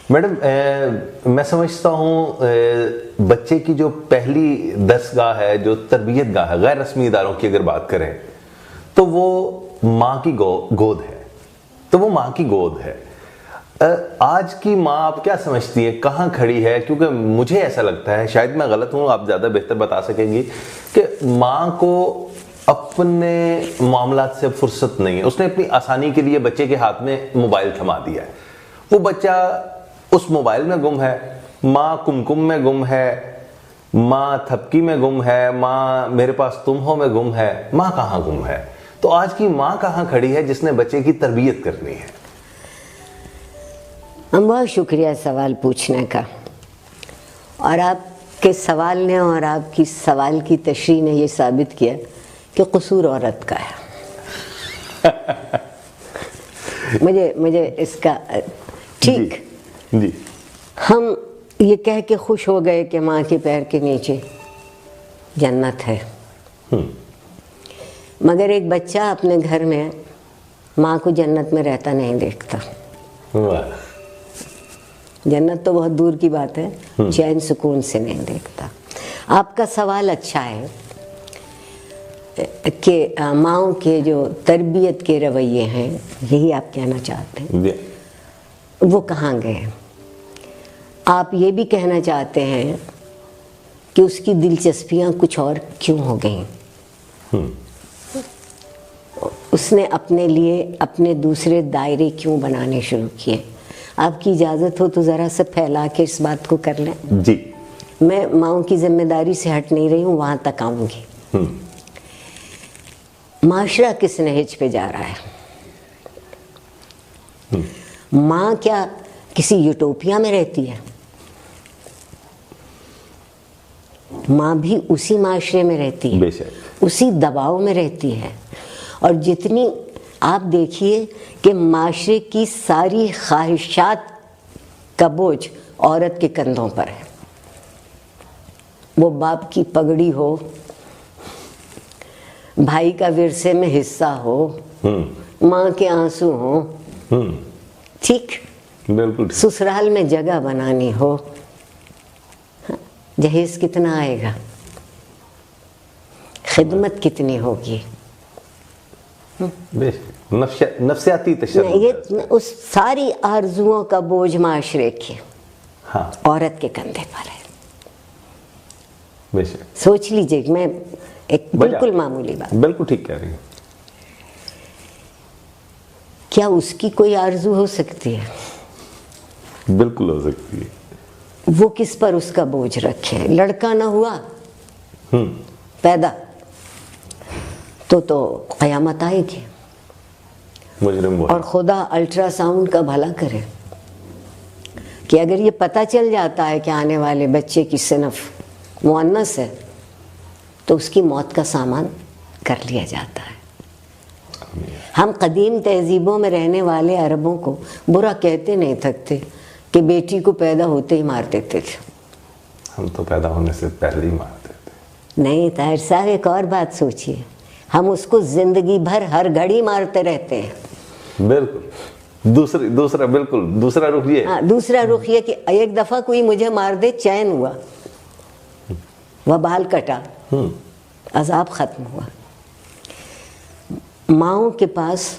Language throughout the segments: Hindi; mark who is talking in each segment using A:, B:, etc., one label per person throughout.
A: मैडम, मैं समझता हूँ बच्चे की जो पहली दरसगाह है, जो तरबियत गाह है, गैर रस्मी इदारों की अगर बात करें तो वो माँ की गोद है। तो वो माँ की गोद है। आज की माँ आप क्या समझती हैं, कहाँ खड़ी है? क्योंकि मुझे ऐसा लगता है, शायद मैं गलत हूँ, आप ज़्यादा बेहतर बता सकेंगी, कि माँ को अपने मामलात से फुर्सत नहीं है। उसने अपनी आसानी के लिए बच्चे के हाथ में मोबाइल थमा दिया है। वो बच्चा उस मोबाइल में गुम है, माँ कुमकुम में गुम है, माँ थपकी में गुम है, माँ मेरे पास तुम हो में गुम है। माँ कहाँ गुम है? तो आज की माँ कहाँ खड़ी है जिसने बच्चे की तरबियत करनी है?
B: बहुत शुक्रिया सवाल पूछने का। और आपके सवाल ने और आपकी सवाल की तशरीह ने ये साबित किया कि कसूर औरत का है। मुझे इसका ठीक
A: जी।
B: हम ये कह के खुश हो गए कि माँ के पैर के नीचे जन्नत है, मगर एक बच्चा अपने घर में माँ को जन्नत में रहता नहीं देखता। जन्नत तो बहुत दूर की बात है, चैन सुकून से नहीं देखता। आपका सवाल अच्छा है कि माँओं के जो तरबियत के रवैये हैं, यही आप कहना चाहते हैं, वो कहाँ गए? आप ये भी कहना चाहते हैं कि उसकी दिलचस्पियाँ कुछ और क्यों हो गई? उसने अपने लिए अपने दूसरे दायरे क्यों बनाने शुरू किए? आपकी इजाज़त हो तो ज़रा सा फैला के इस बात को कर लें।
A: जी।
B: मैं माँओं की जिम्मेदारी से हट नहीं रही हूँ, वहाँ तक आऊँगी। माशरा किस नहज पे जा रहा है? माँ क्या किसी यूटोपिया में रहती है? माँ भी उसी माशरे में रहती है, उसी दबाव में रहती है। और जितनी आप देखिए कि माशरे की सारी ख्वाहिशात का बोझ औरत के कंधों पर है। वो बाप की पगड़ी हो, भाई का विरसे में हिस्सा हो, माँ के आंसू हो, ठीक,
A: बिल्कुल,
B: ससुराल में जगह बनानी हो, जहेज कितना आएगा, खिदमत कितनी होगी,
A: नफ्सियाती तशद्दुद,
B: ये उस सारी आरजुओं का बोझ माशरे के औरत के कंधे पर है। सोच लीजिए, मैं एक बिल्कुल मामूली बात,
A: बिल्कुल ठीक कह रही हैं।
B: क्या उसकी कोई आरजू हो सकती है?
A: बिल्कुल हो सकती है।
B: वो किस पर उसका बोझ रखे? लड़का ना हुआ पैदा तो कयामत आएगी। और खुदा अल्ट्रासाउंड का भला करे कि अगर ये पता चल जाता है कि आने वाले बच्चे की सिनफ मुअन्नस है तो उसकी मौत का सामान कर लिया जाता है। हम कदीम तहजीबों में रहने वाले अरबों को बुरा कहते नहीं थकते कि बेटी को पैदा होते ही मार देते थे।
A: हम तो पैदा होने से पहले ही मार देते।
B: नहीं ताहिर साहब, एक और बात सोचिए, हम उसको जिंदगी भर हर घड़ी मारते रहते हैं।
A: बिल्कुल, दूसरा रुख ये।
B: हाँ, दूसरा रुख ये कि एक दफा कोई मुझे मार दे, चैन हुआ, वह बाल कटा, अजाब खत्म हुआ। माँओं के पास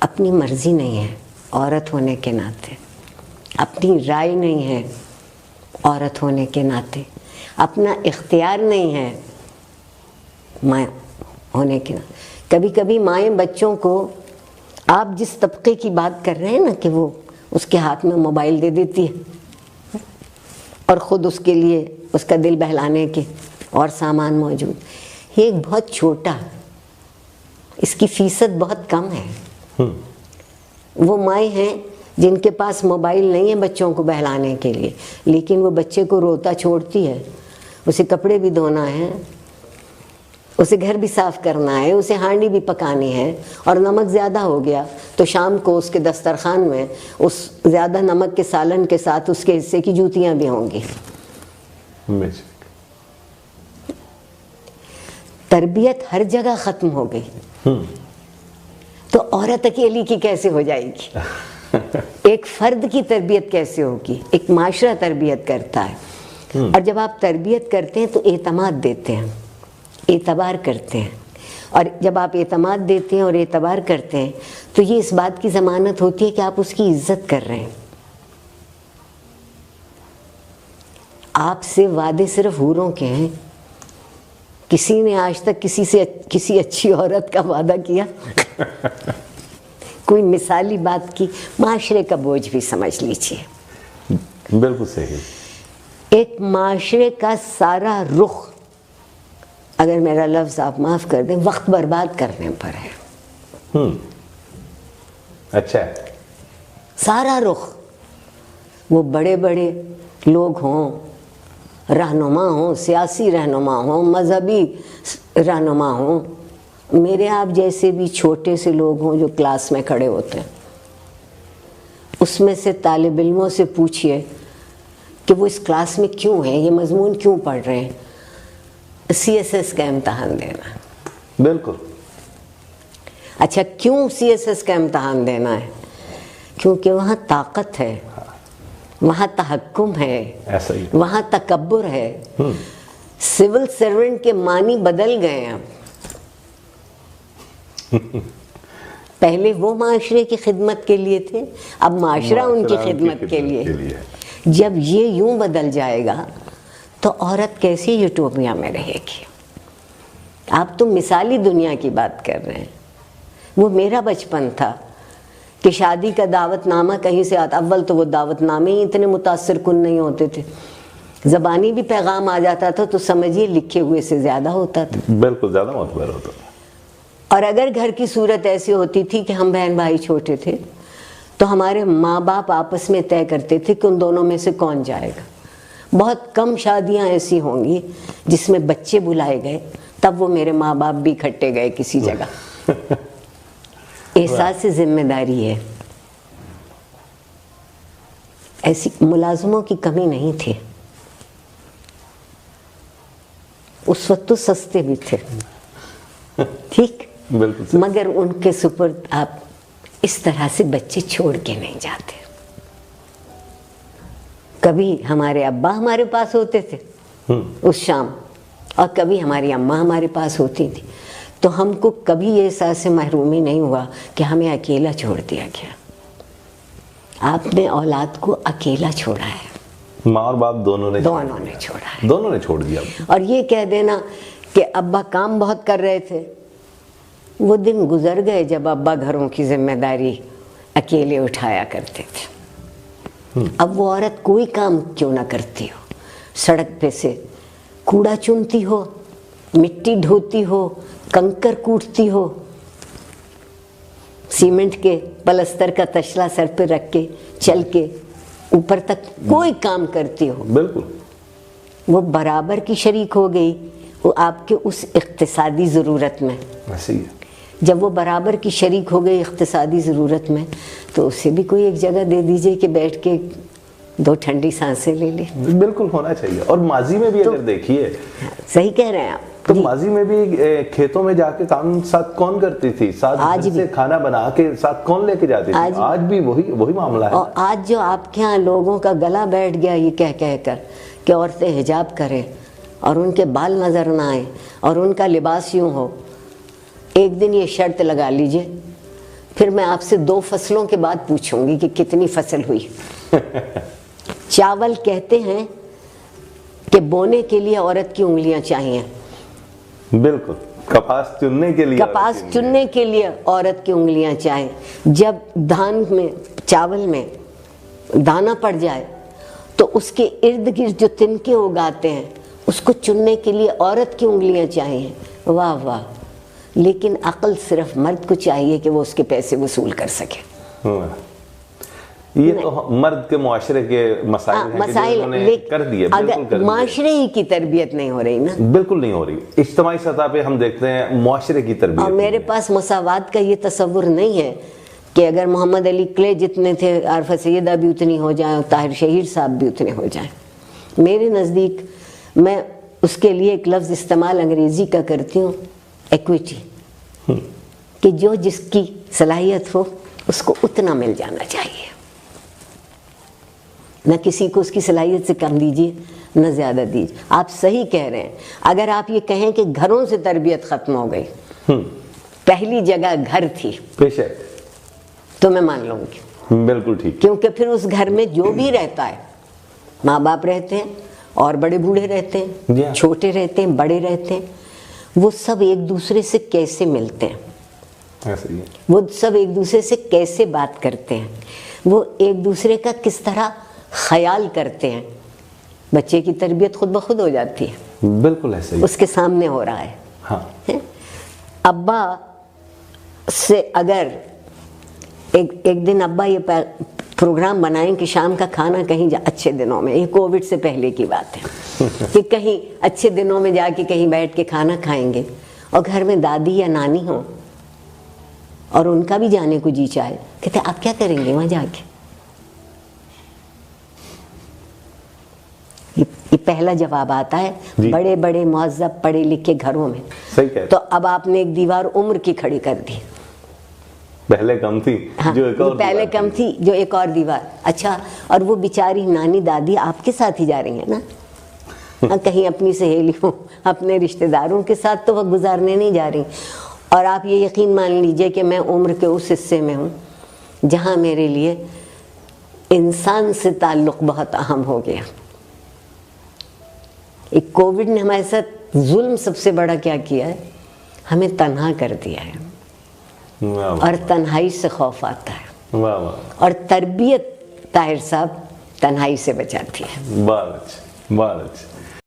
B: अपनी मर्जी नहीं है औरत होने के नाते, अपनी राय नहीं है औरत होने के नाते, अपना इख्तियार नहीं है माँ होने के नाते। कभी कभी माएँ बच्चों को, आप जिस तबके की बात कर रहे हैं ना कि वो उसके हाथ में मोबाइल दे देती है और ख़ुद उसके लिए उसका दिल बहलाने के और सामान मौजूद, ये एक बहुत छोटा, इसकी फीसद बहुत कम है। वो माएँ हैं जिनके पास मोबाइल नहीं है बच्चों को बहलाने के लिए, लेकिन वो बच्चे को रोता छोड़ती है, उसे कपड़े भी धोना है, उसे घर भी साफ करना है, उसे हांडी भी पकानी है, और नमक ज़्यादा हो गया तो शाम को उसके दस्तरखान में उस ज़्यादा नमक के सालन के साथ उसके हिस्से की जूतियाँ भी होंगी। तरबियत हर जगह ख़त्म हो गई तो औरत अकेली की कैसे हो जाएगी? एक फर्द की तरबियत कैसे होगी? एक माशरा तरबियत करता है। और जब आप तरबियत करते हैं तो एतमाद देते हैं, एतबार करते हैं। और जब आप एतमाद देते हैं और एतबार करते हैं तो ये इस बात की ज़मानत होती है कि आप उसकी इज्जत कर रहे हैं। आपसे वादे सिर्फ हूरों के हैं। किसी ने आज तक किसी अच्छी औरत का वादा किया? कोई मिसाली बात की? माशरे का बोझ भी समझ लीजिए।
A: बिल्कुल सही।
B: एक माशरे का सारा रुख, अगर मेरा लफ्ज़ आप माफ़ कर दें, वक्त बर्बाद करने पर है।
A: अच्छा है।
B: सारा रुख, वो बड़े बड़े लोग हों, रहनुमा हों, सियासी रहनुमा हों, मजहबी रहनुमा हों, मेरे आप जैसे भी छोटे से लोग हों जो क्लास में खड़े होते हैं, उसमें से तालिब इल्मों से पूछिए कि वो इस क्लास में क्यों हैं, ये मजमून क्यों पढ़ रहे हैं? CSS का इम्तहान देना।
A: बिल्कुल।
B: अच्छा, क्यों CSS का इम्तहान देना है? क्योंकि वहाँ ताकत है, वहाँ तहक्कुम है,
A: ऐसा ही,
B: वहाँ तकब्बुर है। सिविल सर्वेंट के मानी बदल गए अब। पहले वो माशरे की खिदमत के लिए थे, अब माशरा उनकी खिदमत के लिए। जब ये यूं बदल जाएगा तो औरत कैसी यूटोपिया में रहेगी? आप तो मिसाली दुनिया की बात कर रहे हैं। वो मेरा बचपन था कि शादी का दावतनामा कहीं से आता। अव्वल तो वो दावतनामे ही इतने मुतासिर कुन नहीं होते थे। ज़बानी भी पैगाम आ जाता था तो समझिए लिखे हुए से ज़्यादा होता था।
A: बिल्कुल ज़्यादा मोतबर होता था।
B: और अगर घर की सूरत ऐसी होती थी कि हम बहन भाई छोटे थे तो हमारे माँ बाप आपस में तय करते थे कि उन दोनों में से कौन जाएगा। बहुत कम शादियाँ ऐसी होंगी जिसमें बच्चे बुलाए गए, तब वो मेरे माँ बाप भी इकट्ठे गए किसी जगह। एहसास जिम्मेदारी है। ऐसी मुलाजमों की कमी नहीं थी उस वक्त, तो सस्ते भी थे, ठीक,
A: बिल्कुल।
B: मगर उनके सुपुर्द आप इस तरह से बच्चे छोड़ के नहीं जाते। कभी हमारे अब्बा हमारे पास होते थे उस शाम, और कभी हमारी अम्मा हमारे पास होती थी, तो हमको कभी ये एहसास महरूमी नहीं हुआ कि हमें अकेला छोड़ दिया गया। आपने औलाद को अकेला छोड़ा है।
A: माँ और बाप दोनों ने
B: छोड़ा है।
A: दोनों ने छोड़ दिया। और
B: ये कह देना कि अब्बा काम बहुत कर रहे थे, वो दिन गुजर गए जब अब्बा घरों की जिम्मेदारी अकेले उठाया करते थे। अब वो औरत कोई काम क्यों ना करती हो, सड़क पे से कूड़ा चुनती हो, मिट्टी ढोती हो, कंकर कूटती हो, सीमेंट के पलस्तर का तशला सर पे रख के चल के ऊपर तक कोई काम करती हो,
A: बिल्कुल
B: वो बराबर की शरीक हो गई वो आपके उस इक्तिसादी ज़रूरत में।
A: ऐसे ही है।
B: जब वो बराबर की शरीक हो गई इक्तिसादी ज़रूरत में, तो उसे भी कोई एक जगह दे दीजिए कि बैठ के दो ठंडी सांसें ले ले।
A: बिल्कुल होना चाहिए। और माजी में भी तो, अगर देखिए,
B: सही कह रहे हैं आप,
A: तो माजी में भी खेतों में जाके काम साथ कौन करती थी, साथ
B: आज
A: से खाना बना के साथ कौन लेके जाती थी? आज भी वही मामला है।
B: और आज जो आपके यहाँ लोगों का गला बैठ गया ये कह कर कि औरतें हिजाब करें और उनके बाल नजर ना आए और उनका लिबास यूं हो, एक दिन ये शर्त लगा लीजिए, फिर मैं आपसे 2 फसलों के बाद पूछूंगी कि कितनी फसल हुई। चावल कहते हैं कि बोने के लिए औरत की उंगलियां चाहिए।
A: बिल्कुल। कपास चुनने के लिए औरत की उंगलियां चाहिए। जब धान में, चावल में दाना पड़ जाए तो उसके इर्द गिर्द जो तिनके उगाते हैं उसको चुनने के लिए औरत की उंगलियां चाहिए। वाह वाह। लेकिन अक्ल सिर्फ मर्द को चाहिए कि वो उसके पैसे वसूल कर सके। ये तो मर्द के मुआशरे के मसाइल कर दिए।
B: अगर मुआशरे ही की तरबियत नहीं हो रही ना,
A: बिल्कुल नहीं हो रही। इज्तिमाई सतह पे हम देखते हैं मुआशरे की तरबियत।
B: और मेरे पास मसावात का ये तसव्वुर नहीं है कि अगर मोहम्मद अली क्ले जितने थे आरफा सैयदा भी उतनी हो जाए और ताहिर शहीर साहब भी उतने हो जाएं। मेरे नज़दीक मैं उसके लिए एक लफ्ज़ इस्तेमाल अंग्रेज़ी का करती हूँ, इक्विटी, कि जो जिसकी सलाहियत हो उसको उतना मिल जाना चाहिए। न किसी को उसकी सलाहियत से कम दीजिए, न ज़्यादा दीजिए। आप सही कह रहे हैं। अगर आप ये कहें कि घरों से तरबियत ख़त्म हो गई, पहली जगह घर थी,
A: बेशक,
B: तो मैं मान लूँगी।
A: बिल्कुल ठीक।
B: क्योंकि फिर उस घर में जो भी रहता है, माँ बाप रहते हैं और बड़े बूढ़े रहते हैं, छोटे रहते हैं, बड़े रहते हैं, वो सब एक दूसरे से कैसे मिलते हैं,
A: ऐसे ही है।
B: वो सब एक दूसरे से कैसे बात करते हैं, वो एक दूसरे का किस तरह ख्याल करते हैं, बच्चे की तरबियत खुद ब खुद हो जाती है।
A: बिल्कुल ऐसे ही,
B: उसके सामने हो रहा है।
A: हाँ।
B: है? अब्बा से अगर एक दिन अब्बा ये प्रोग्राम बनाएं कि शाम का खाना कहीं अच्छे दिनों में, ये कोविड से पहले की बात है कि कहीं अच्छे दिनों में जाके कहीं बैठ के खाना खाएंगे और घर में दादी या नानी हो और उनका भी जाने को जी चाहे, कहते आप क्या करेंगे वहां जाके? ये पहला जवाब आता है बड़े बड़े मुअज़्ज़ब पढ़े लिखे घरों में।
A: सही कह रहे।
B: तो अब आपने एक दीवार उम्र की खड़ी कर दी।
A: पहले कम थी,
B: हाँ,
A: जो एक और
B: पहले कम थी, जो एक और दीवार। अच्छा, और वो बेचारी नानी दादी आपके साथ ही जा रही है ना कहीं अपनी सहेलियों, अपने रिश्तेदारों के साथ तो वह गुजारने नहीं जा रही। और आप ये यकीन मान लीजिए कि मैं उम्र के उस हिस्से में हूँ जहाँ मेरे लिए इंसान से ताल्लुक़ बहुत अहम हो गया। एक कोविड ने हमारे साथ जुल्म सबसे बड़ा क्या किया है, हमें तन्हा कर दिया है। और तन्हाई से खौफ आता है।
A: वाह वाह।
B: और तरबियत ताहिर साहब तन्हाई से बचाती है।
A: बहुत अच्छा, बहुत अच्छा।